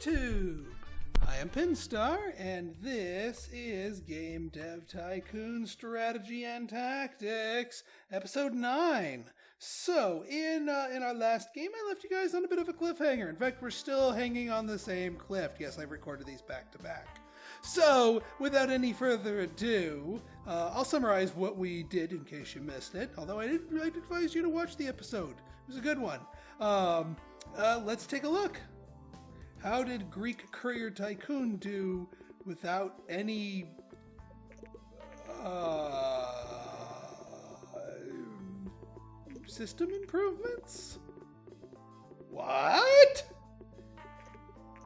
YouTube! I am Pinstar, and this is Game Dev Tycoon Strategy and Tactics, Episode 9. So, in our last game, I left you guys on a bit of a cliffhanger. In fact, we're still hanging on the same cliff. Yes, I recorded these back to back. So, without any further ado, I'll summarize what we did in case you missed it, although I'd advise you to watch the episode. It was a good one. Let's take a look. How did Greek Courier Tycoon do without any system improvements? What?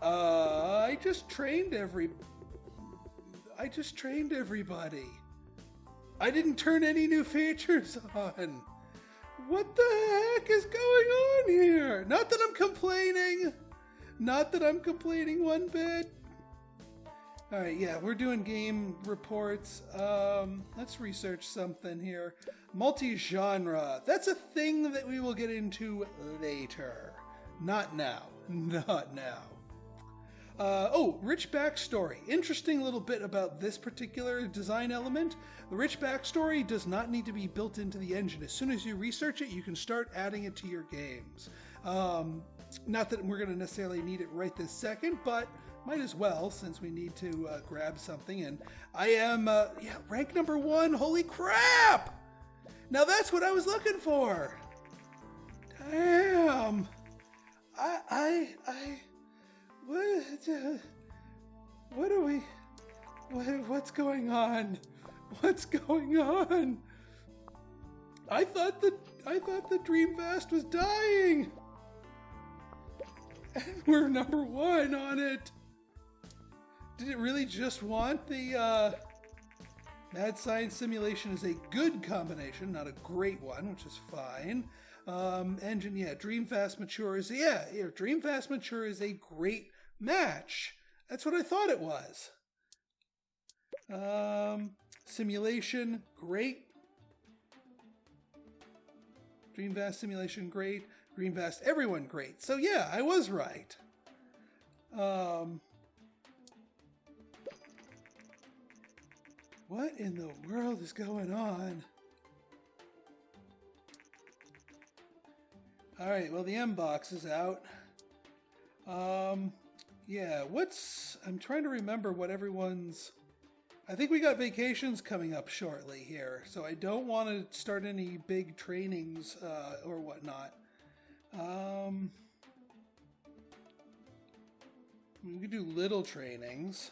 I just trained everybody. I didn't turn any new features on. What the heck is going on here? Not that I'm complaining. Not that I'm complaining one bit. Alright, yeah, we're doing game reports. Let's research something here. Multi-genre. That's a thing that we will get into later. Not now. Not now. Rich backstory. Interesting little bit about this particular design element. The rich backstory does not need to be built into the engine. As soon as you research it, you can start adding it to your games. Not that we're going to necessarily need it right this second, but might as well since we need to grab something. And I am, rank number 1. Holy crap! Now that's what I was looking for. Damn. What's going on? What's going on? I thought the Dreamvast was dying. And we're number 1 on it. Did it really just want the Mad Science Simulation is a good combination, not a great one, which is fine. Engine, yeah, Dreamvast Mature is, Dreamvast Mature is a great match. That's what I thought it was. Simulation, great. Dreamvast Simulation, great. Dreamvast, everyone great. So yeah, I was right. What in the world is going on? Alright, well the M-Box is out. I'm trying to remember what everyone's... I think we got vacations coming up shortly here, so I don't want to start any big trainings or whatnot. We could do little trainings.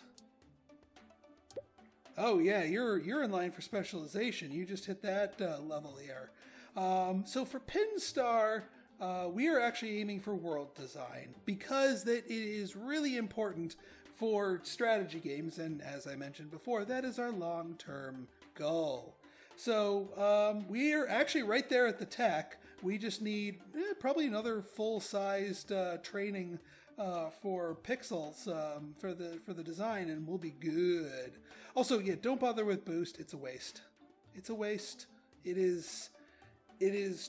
Oh yeah, you're in line for specialization. You just hit that level here. So for Pinstar, we are actually aiming for world design because that it is really important for strategy games, and as I mentioned before, that is our long-term goal. So we are actually right there at the tech. We just need probably another full-sized training for pixels for the design, and we'll be good. Also, yeah, don't bother with boost. It's a waste. It's a waste. It is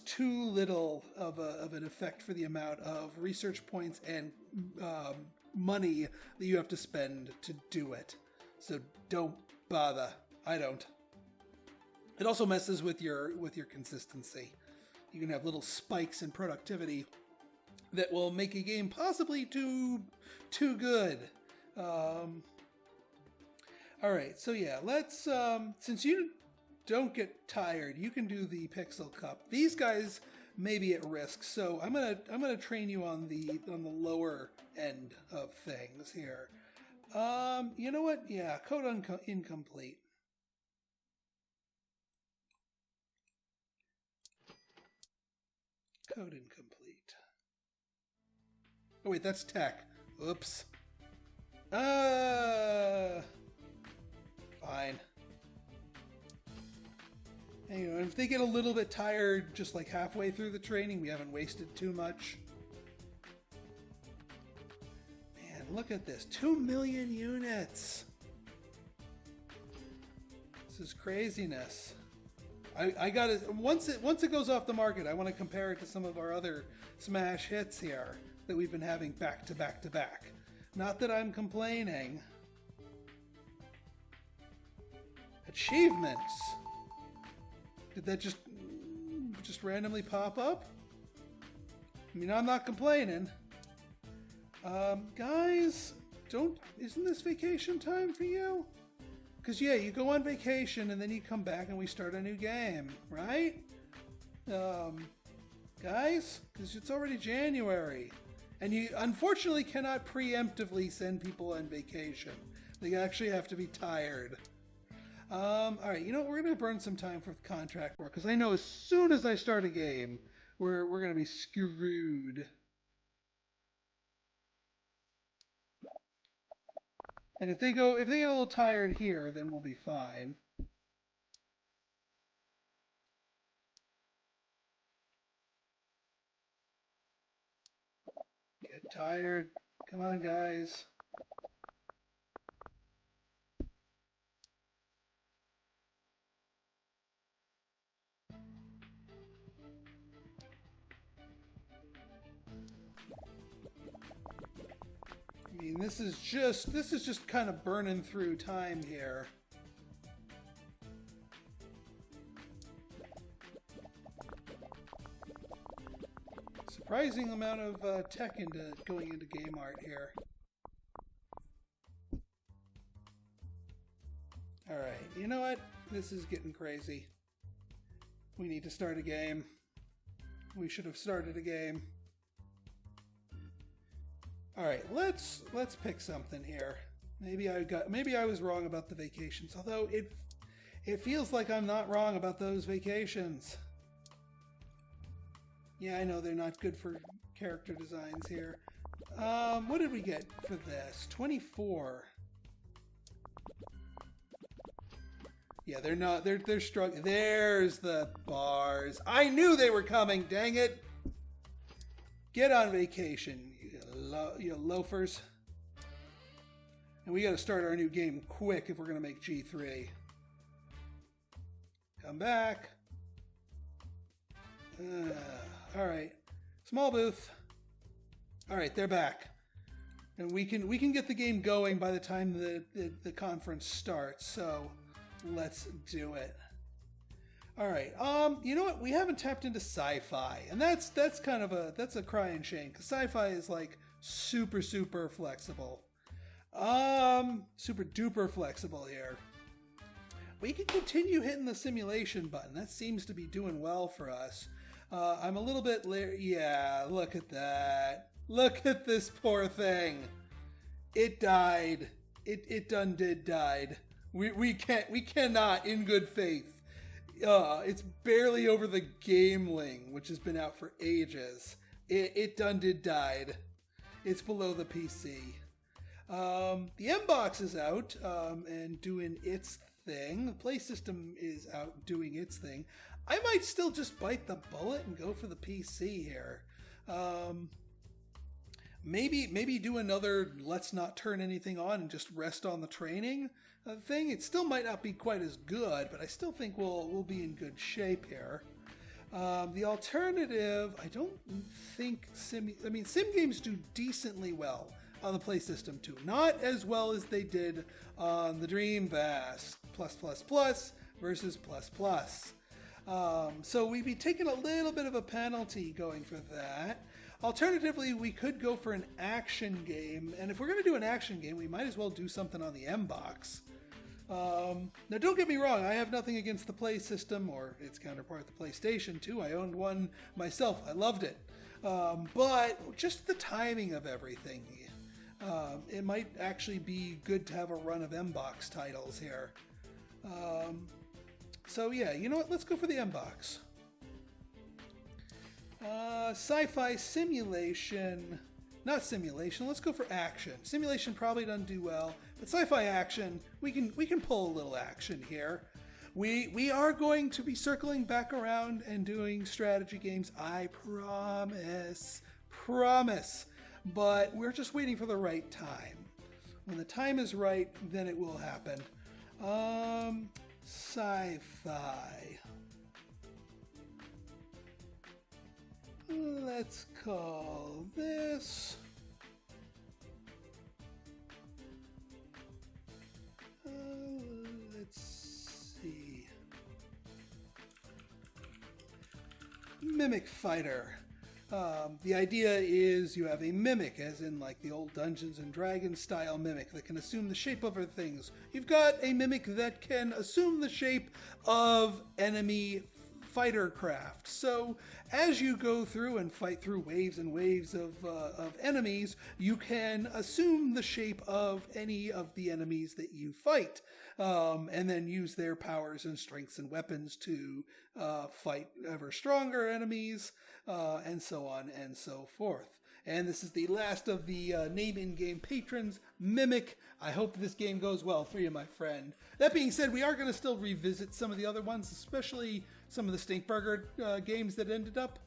too little of an effect for the amount of research points and money that you have to spend to do it. So don't bother. I don't. It also messes with your consistency. You can have little spikes in productivity that will make a game possibly too good. All right, so yeah, let's since you don't get tired, you can do the Pixel Cup. These guys may be at risk, so I'm gonna train you on the lower end of things here. You know what? Yeah, code incomplete. Code incomplete. Oh wait, that's tech. Oops. Fine. And, you know, if they get a little bit tired just like halfway through the training, we haven't wasted too much. Man, look at this. 2 million units. This is craziness. I gotta, once it goes off the market, I want to compare it to some of our other smash hits here that we've been having back to back to back. Not that I'm complaining. Achievements. Did that just randomly pop up? I mean, I'm not complaining. Guys, isn't this vacation time for you? Because, yeah, you go on vacation and then you come back and we start a new game, right? Guys, because it's already January. And you unfortunately cannot preemptively send people on vacation. They actually have to be tired. Alright, you know what? We're going to burn some time for contract work, because I know as soon as I start a game, we're going to be screwed. And if they get a little tired here, then we'll be fine. Get tired. Come on, guys. I mean, this is just kind of burning through time here. Surprising amount of tech going into game art here. Alright, you know what? This is getting crazy. We need to start a game. We should have started a game. Alright, let's pick something here. Maybe I was wrong about the vacations, although it feels like I'm not wrong about those vacations. Yeah, I know they're not good for character designs here. What did we get for this? 24. Yeah, they're not. They're struggling. There's the bars. I knew they were coming. Dang it! Get on vacation, you loafers. And we got to start our new game quick if we're gonna make G3. Come back. All right, small booth. All right, they're back, and we can get the game going by the time the conference starts. So let's do it. All right. You know what? We haven't tapped into sci-fi, and that's kind of a crying shame, because sci-fi is like super flexible. Super duper flexible here. We can continue hitting the simulation button. That seems to be doing well for us. I'm a little bit yeah, look at that. Look at this poor thing. It died. It done did died. We cannot in good faith. It's barely over the Gameling, which has been out for ages. It done did died. It's below the PC. The M-Box is out and doing its thing. The Playsystem is out doing its thing. I might still just bite the bullet and go for the PC here. Maybe do another let's not turn anything on and just rest on the training thing. It still might not be quite as good, but I still think we'll be in good shape here. The alternative, I don't think sim games do decently well on the Playsystem too. Not as well as they did on the Dreamvast versus plus. So we'd be taking a little bit of a penalty going for that. Alternatively, we could go for an action game, and if we're going to do an action game, we might as well do something on the M-Box. Now, don't get me wrong, I have nothing against the Playsystem or its counterpart, the PlayStation 2. I owned one myself. I loved it. But just the timing of everything. It might actually be good to have a run of M-Box titles here. So yeah, you know what? Let's go for the M-Box. Sci-fi simulation, not simulation. Let's go for action. Simulation probably doesn't do well, but sci-fi action, we can pull a little action here. We are going to be circling back around and doing strategy games. I promise. But we're just waiting for the right time. When the time is right, then it will happen. Sci-fi. Let's call this Mimic Fighter. The idea is you have a mimic, as in like the old Dungeons and Dragons style mimic that can assume the shape of other things. You've got a mimic that can assume the shape of enemy fighter craft. So as you go through and fight through waves and waves of enemies, you can assume the shape of any of the enemies that you fight, and then use their powers and strengths and weapons to fight ever stronger enemies, and so on and so forth. And this is the last of the name in-game patrons, Mimic. I hope this game goes well for you, my friend. That being said, we are going to still revisit some of the other ones, especially some of the Stinkburger games that ended up.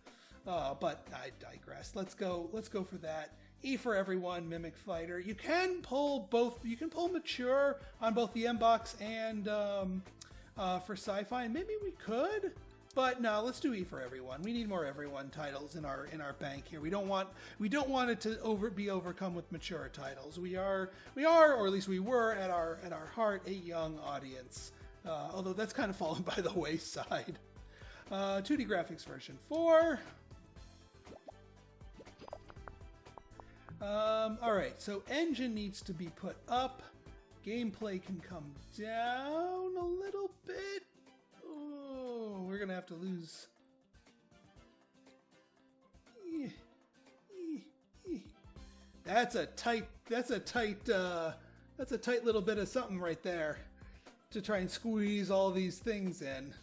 But I digress. Let's go for that. E for everyone, Mimic Fighter. You can pull both. You can pull Mature on both the M-Box and for Sci-Fi. Maybe we could. But no, let's do E for everyone. We need more everyone titles in our bank here. We don't want it to be overcome with mature titles. We are, or at least we were at our heart, a young audience. Although that's kind of fallen by the wayside. 2D graphics version 4. All right, so engine needs to be put up. Gameplay can come down a little bit. Oh, we're gonna have to lose. That's a tight little bit of something right there to try and squeeze all these things in.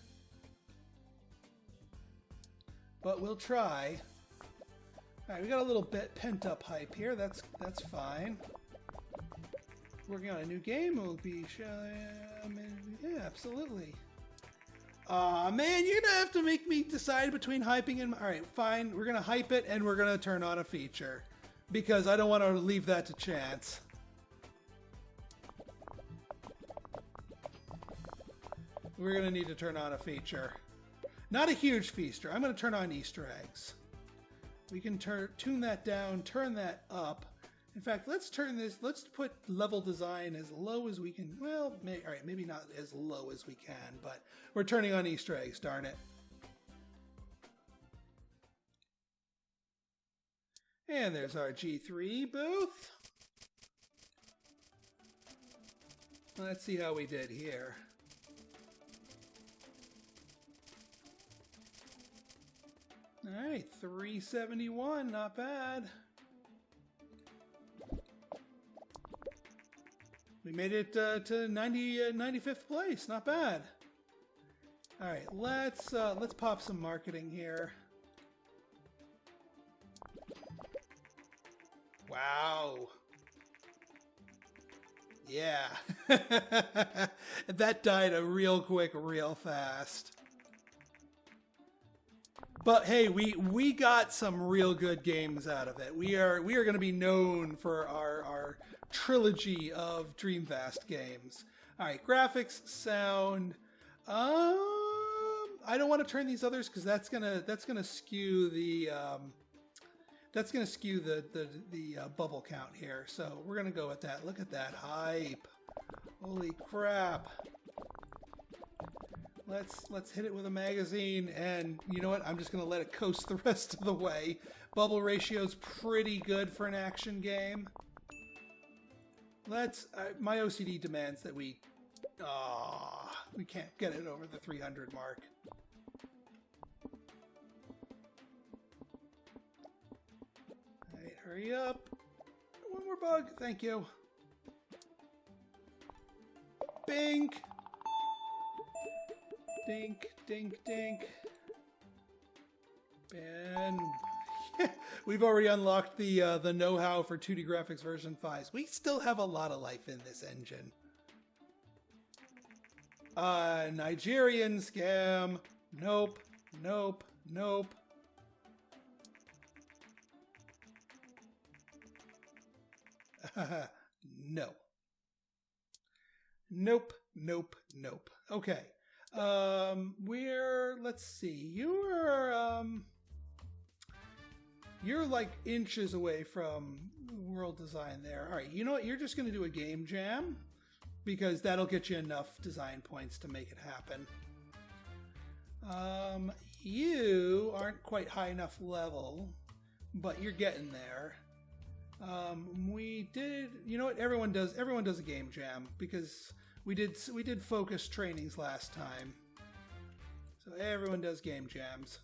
But we'll try. All right, we got a little bit pent up hype here. That's fine. Working on a new game will be. Yeah, absolutely. Aw, man, you're gonna have to make me decide between hyping and... Alright, fine. We're gonna hype it and we're gonna turn on a feature. Because I don't want to leave that to chance. We're gonna need to turn on a feature. Not a huge feature. I'm gonna turn on Easter eggs. We can tune that down, turn that up. In fact, let's put level design as low as we can. Well, all right, maybe not as low as we can, but we're turning on Easter eggs, darn it. And there's our G3 booth. Let's see how we did here. All right, 371, not bad. We made it to 95th place. Not bad. All right, let's pop some marketing here. Wow. Yeah. That died a real quick, real fast. But hey, we got some real good games out of it. We are going to be known for our trilogy of Dreamvast games. All right, graphics, sound. I don't want to turn these others because that's gonna skew the bubble count here. So we're gonna go with that. Look at that hype! Holy crap! Let's hit it with a magazine, and you know what? I'm just gonna let it coast the rest of the way. Bubble ratio's pretty good for an action game. My OCD demands that we can't get it over the 300 mark. All right, hurry up. One more bug, thank you. Bink. Dink, dink, dink. And we've already unlocked the know-how for 2D graphics version 5. We still have a lot of life in this engine. Nigerian scam. Nope, nope, nope. No. Nope, nope, nope. Okay. Let's see, you're like inches away from world design there. All right, you know what? You're just going to do a game jam because that'll get you enough design points to make it happen. you aren't quite high enough level, but you're getting there. We did, you know what? Everyone does a game jam because we did focus trainings last time. So everyone does game jams.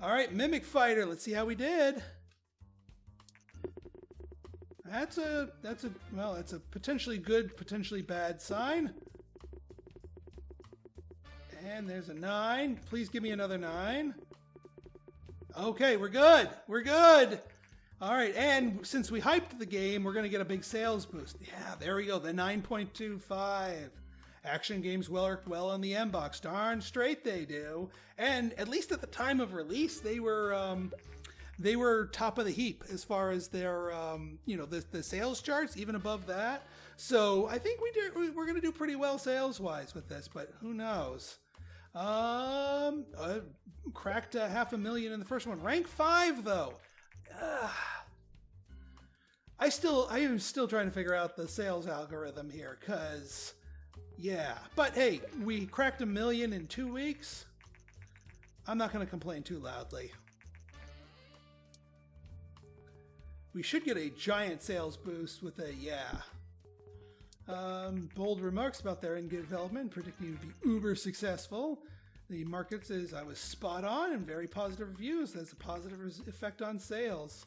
All right, Mimic Fighter. Let's see how we did. That's a potentially good, potentially bad sign. And there's a 9. Please give me another 9. Okay, we're good. We're good. All right, and since we hyped the game, we're going to get a big sales boost. Yeah, there we go. The 9.25. Action games work well on the M-Box. Darn straight they do. And at least at the time of release, they were top of the heap as far as their the sales charts, even above that. So I think we're going to do pretty well sales-wise with this, but who knows? Cracked 500,000 in the first one. Rank 5 though. I am still trying to figure out the sales algorithm here, cause yeah. But hey, we cracked 1 million in 2 weeks. I'm not going to complain too loudly. We should get a giant sales boost with a yeah. Bold remarks about their in-game development, predicting to be uber successful. The market says I was spot on and very positive reviews. That's a positive effect on sales.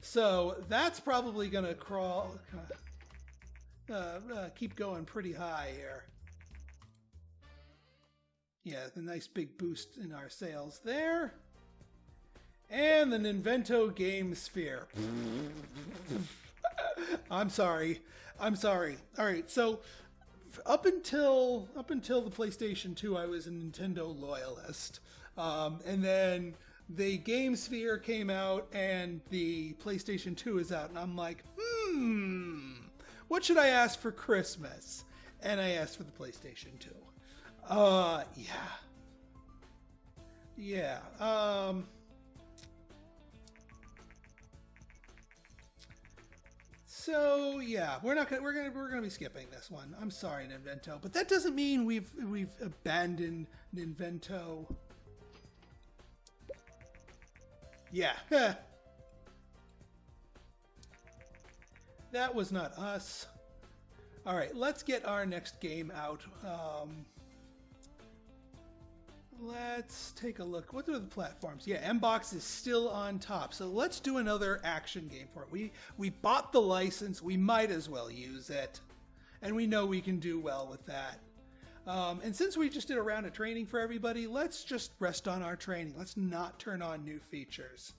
So that's probably going to keep going pretty high here. Yeah, the nice big boost in our sales there. And the Ninvento Game Sphere. I'm sorry. All right, so up until the PlayStation 2, I was a Nintendo loyalist, and then the Game Sphere came out, and the PlayStation 2 is out, and I'm like, what should I ask for Christmas? And I asked for the PlayStation 2. Yeah. So yeah, we're gonna be skipping this one. I'm sorry, Ninvento, but that doesn't mean we've abandoned Ninvento. Yeah, that was not us. All right, let's get our next game out. Let's take a look. What are the platforms? Yeah, M-Box is still on top. So let's do another action game for it. We bought the license. We might as well use it. And we know we can do well with that. And since we just did a round of training for everybody, let's just rest on our training. Let's not turn on new features.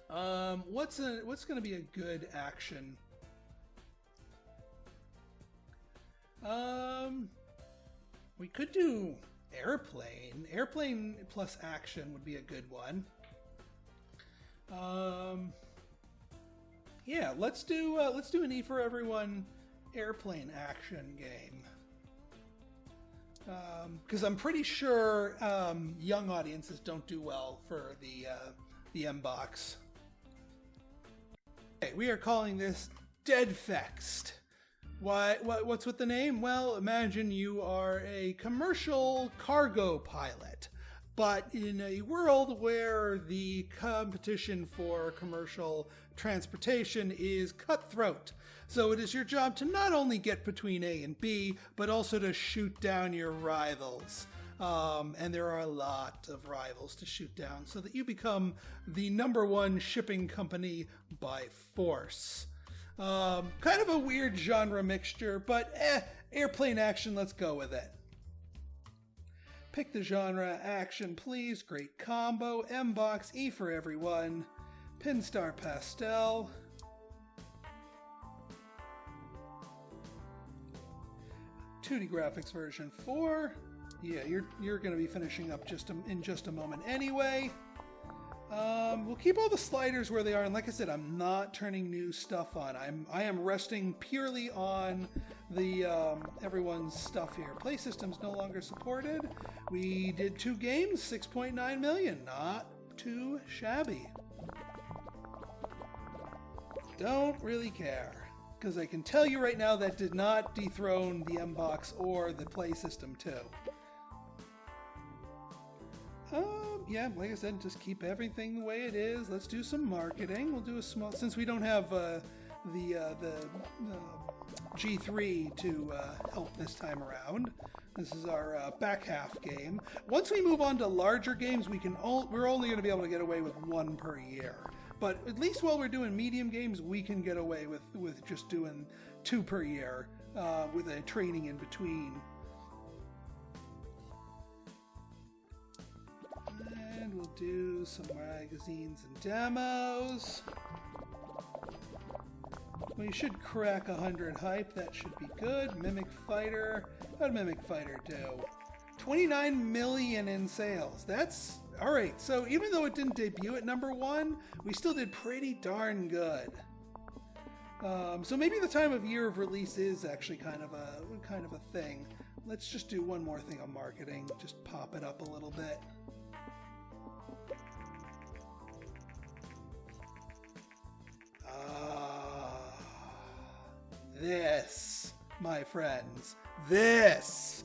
What's going to be a good action? We could do Airplane plus action would be a good one. Yeah, let's do an E for Everyone airplane action game. Because I'm pretty sure young audiences don't do well for the M-Box. Okay, we are calling this Deadfest. What's with the name? Well, imagine you are a commercial cargo pilot, but in a world where the competition for commercial transportation is cutthroat. So it is your job to not only get between A and B, but also to shoot down your rivals. And there are a lot of rivals to shoot down so that you become the #1 shipping company by force. Kind of a weird genre mixture, but airplane action, let's go with it. Pick the genre, action please, great combo, M-Box, E for Everyone, Pinstar Pastel. (2D graphics version 4). Yeah, you're going to be finishing up in just a moment anyway. We'll keep all the sliders where they are, and like I said, I'm not turning new stuff on. I am resting purely on the everyone's stuff here. Playsystem's no longer supported. We did 2 games, 6.9 million. Not too shabby. Don't really care, because I can tell you right now that did not dethrone the M-Box or the Playsystem 2. Yeah, like I said, just keep everything the way it is. Let's do some marketing. We'll do a small, since we don't have the G3 to help this time around. This is our back half game. Once we move on to larger games, we're only going to be able to get away with one per year. But at least while we're doing medium games, we can get away with just doing 2 per year with a training in between. And we'll do some magazines and demos. We should crack 100 hype. That should be good. Mimic Fighter. How'd Mimic Fighter do? 29 million in sales. That's all right. So even though it didn't debut at #1, we still did pretty darn good. So maybe the time of year of release is actually kind of a thing. Let's just do one more thing on marketing. Just pop it up a little bit. This, my friends, this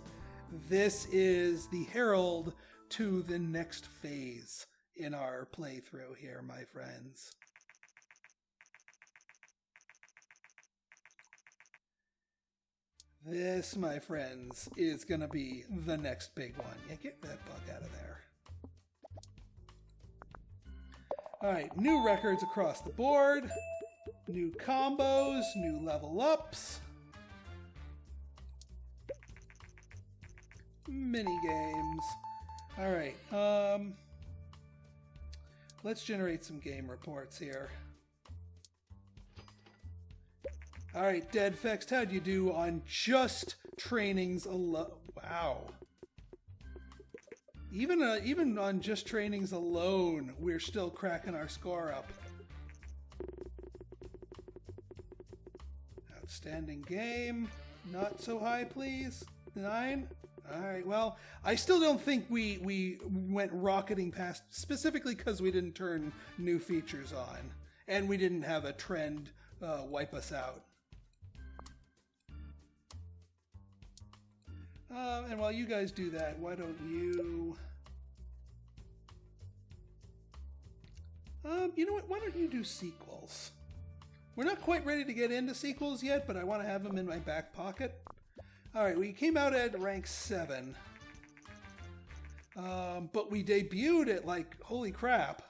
is the herald to the next phase in our playthrough here, my friends. This, my friends, is going to be the next big one. Yeah, get that bug out of there. All right, new records across the board. New combos, new level ups, mini games. All right, let's generate some game reports here. All right, DeadX, how'd you do on just trainings alone? Wow. Even on just trainings alone, we're still cracking our score up. Outstanding game. Not so high, please. 9. All right. Well, I still don't think we went rocketing past, specifically because we didn't turn new features on, and we didn't have a trend wipe us out. And while you guys do that, why don't you... you know what? Why don't you do sequels? We're not quite ready to get into sequels yet, but I want to have them in my back pocket. All right, we came out at rank 7. But we debuted at, like, holy crap.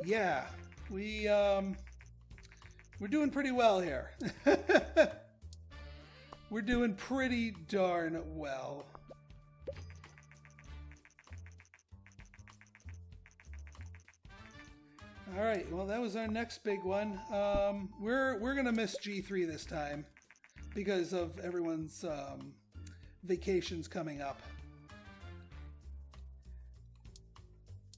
Yeah, we're doing pretty well here. We're doing pretty darn well. All right, well, that was our next big one. We're gonna miss G3 this time because of everyone's vacations coming up.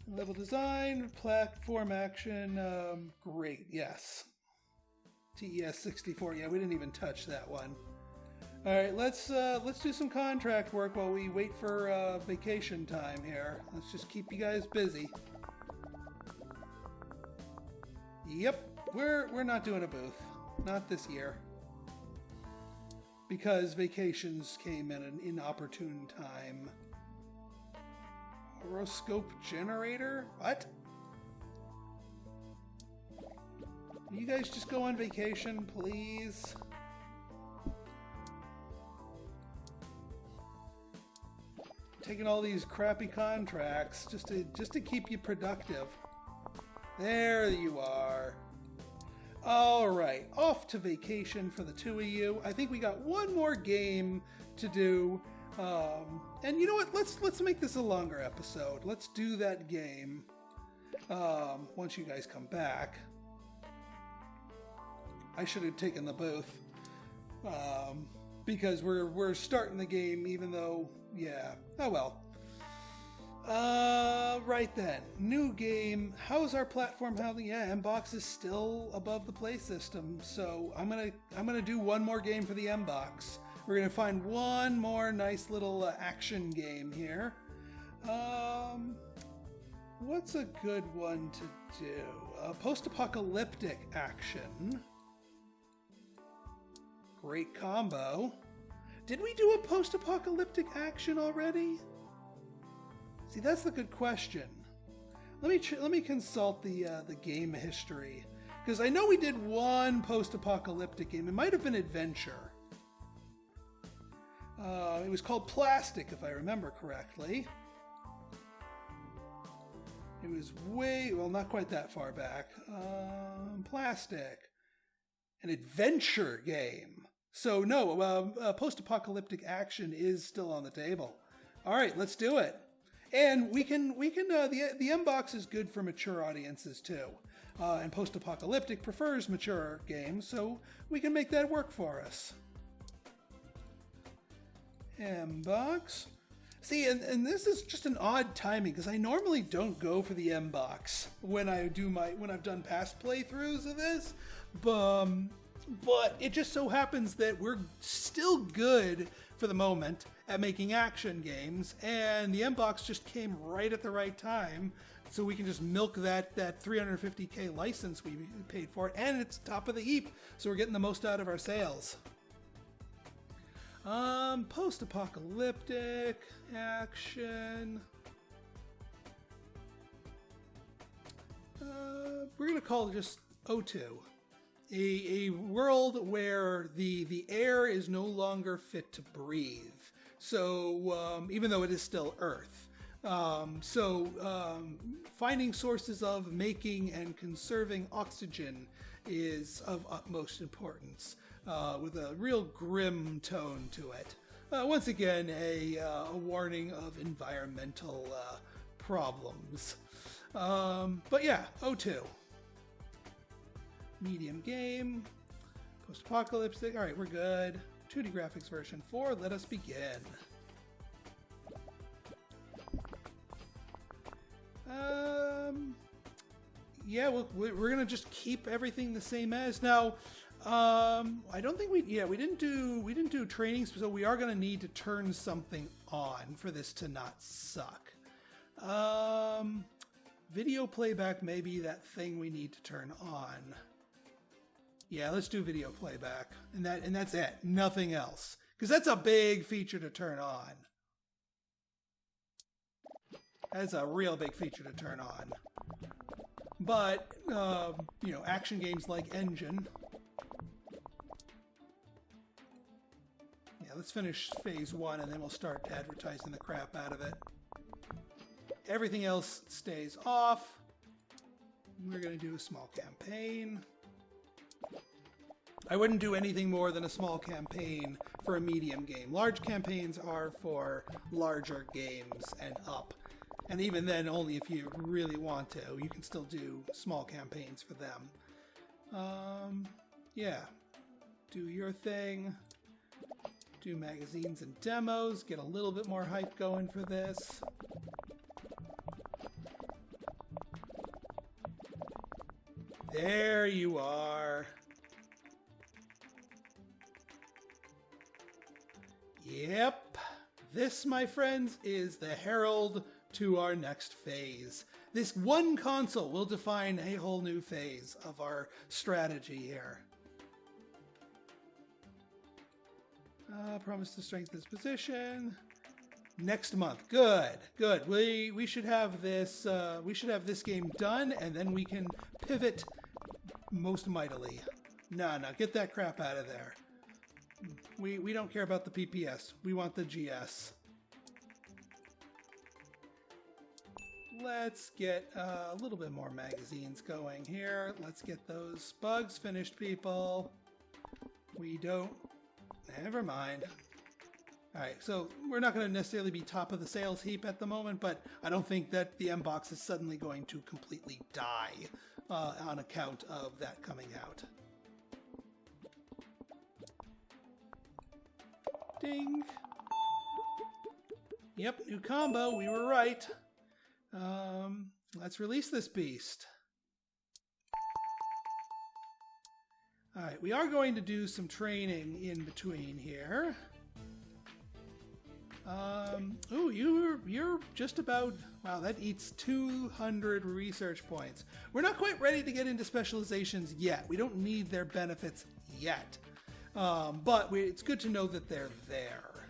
Level design, platform action, great, yes. TES 64, yeah, we didn't even touch that one. All right, let's do some contract work while we wait for vacation time here. Let's just keep you guys busy. Yep, we're not doing a booth. Not this year. Because vacations came at an inopportune time. Horoscope generator? What? You guys just go on vacation, please? Taking all these crappy contracts just to keep you productive. There you are. All right, off to vacation for the two of you. I think we got one more game to do. And you know what? Let's make this a longer episode. Let's do that game once you guys come back. I should have taken the booth because we're starting the game, even though, yeah. Oh well. Right then. New game. How's our platform housing? Yeah, M-Box is still above the Playsystem, so I'm gonna do one more game for the M-Box. We're gonna find one more nice little action game here. What's a good one to do? Post-apocalyptic action. Great combo. Did we do a post-apocalyptic action already? See, that's the good question. Let me consult the game history, because I know we did one post-apocalyptic game. It might have been Adventure. It was called Plastic, if I remember correctly. It was not quite that far back. Plastic. An adventure game. So no, post-apocalyptic action is still on the table. All right, let's do it. And we can the M-Box is good for mature audiences too. And post-apocalyptic prefers mature games, so we can make that work for us. M-Box. See, and this is just an odd timing, because I normally don't go for the M-Box when I've done past playthroughs of this, but it just so happens that we're still good for the moment at making action games, and the M-Box just came right at the right time, so we can just milk that $350K license we paid for it, and it's top of the heap, so we're getting the most out of our sales. Post-apocalyptic action. We're gonna call it just O2. A world where the air is no longer fit to breathe. So even though it is still Earth. Finding sources of making and conserving oxygen is of utmost importance. With a real grim tone to it. Once again, a warning of environmental problems. But yeah, O2. Medium game. Post-apocalyptic. Alright, we're good. 2D graphics version 4. Let us begin. Yeah, we're going to just keep everything the same as. Now, I don't think we didn't do training, so we are going to need to turn something on for this to not suck. Video playback may be that thing we need to turn on. Yeah, let's do video playback, and that's it, nothing else, because that's a big feature to turn on. That's a real big feature to turn on. But action games like Engine. Let's finish phase 1 and then we'll start advertising the crap out of it. Everything else stays off. We're going to do a small campaign. I wouldn't do anything more than a small campaign for a medium game. Large campaigns are for larger games and up. And even then, only if you really want to. You can still do small campaigns for them. Yeah. Do your thing. Do magazines and demos, get a little bit more hype going for this. There you are. Yep. This, my friends, is the herald to our next phase. This one console will define a whole new phase of our strategy here. Promise to strengthen this position. Next month. Good. We should have this. We should have this game done, and then we can pivot most mightily. No, get that crap out of there. We don't care about the PPS. We want the GS. Let's get a little bit more magazines going here. Let's get those bugs finished, people. We don't. Never mind. Alright, so we're not going to necessarily be top of the sales heap at the moment, but I don't think that the M-Box is suddenly going to completely die on account of that coming out. Ding. Yep, new combo. We were right. Let's release this beast. Alright, we are going to do some training in between here. Ooh, you're just about... Wow, that eats 200 research points. We're not quite ready to get into specializations yet. We don't need their benefits yet. But it's good to know that they're there.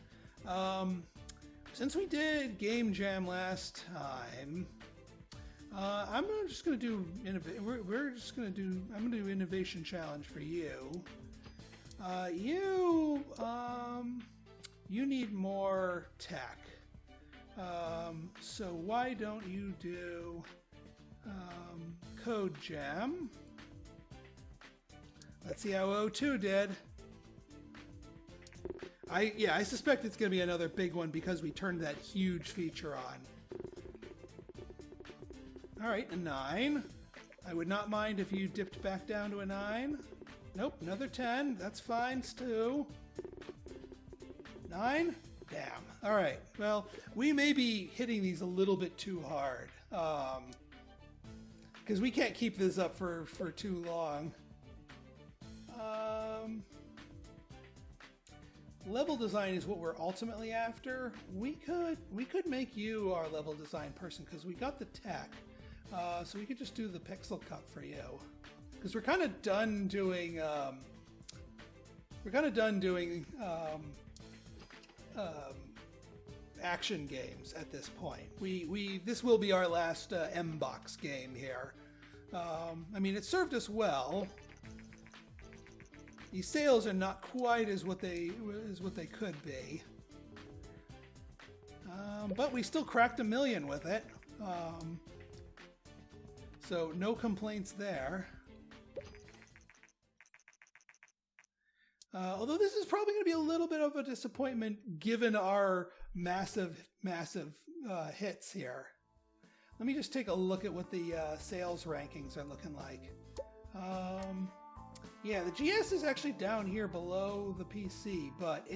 Since we did Game Jam last time, I'm just going to do I'm going to do Innovation Challenge for you. You need more tech. So why don't you do Code Jam? Let's see how O2 did. I suspect it's going to be another big one because we turned that huge feature on. All right, a 9. I would not mind if you dipped back down to a 9. Nope, another 10. That's fine, Stu. 9? Damn. All right, well, we may be hitting these a little bit too hard. Because we can't keep this up for too long. Level design is what we're ultimately after. We could make you our level design person because we got the tech. So we could just do the pixel cup for you. Because we're kind of done doing action games at this point. This will be our last M-Box game here. I mean, it served us well. These sales are not quite as what they could be, but we still cracked 1 million with it. So no complaints there. Although this is probably going to be a little bit of a disappointment given our massive hits here. Let me just take a look at what the sales rankings are looking like. Yeah, the GS is actually down here below the PC, but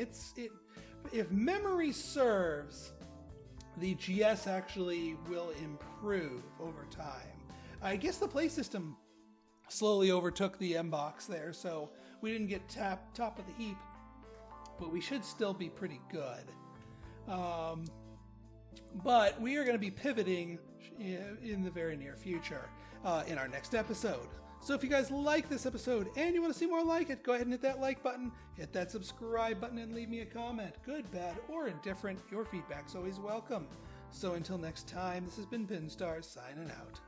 if memory serves, the GS actually will improve over time. I guess the Playsystem slowly overtook the M-Box there, so we didn't get top of the heap, but we should still be pretty good. But we are going to be pivoting in the very near future in our next episode. So if you guys like this episode and you want to see more like it, go ahead and hit that like button, hit that subscribe button, and leave me a comment. Good, bad, or indifferent, your feedback's always welcome. So until next time, this has been Pinstar signing out.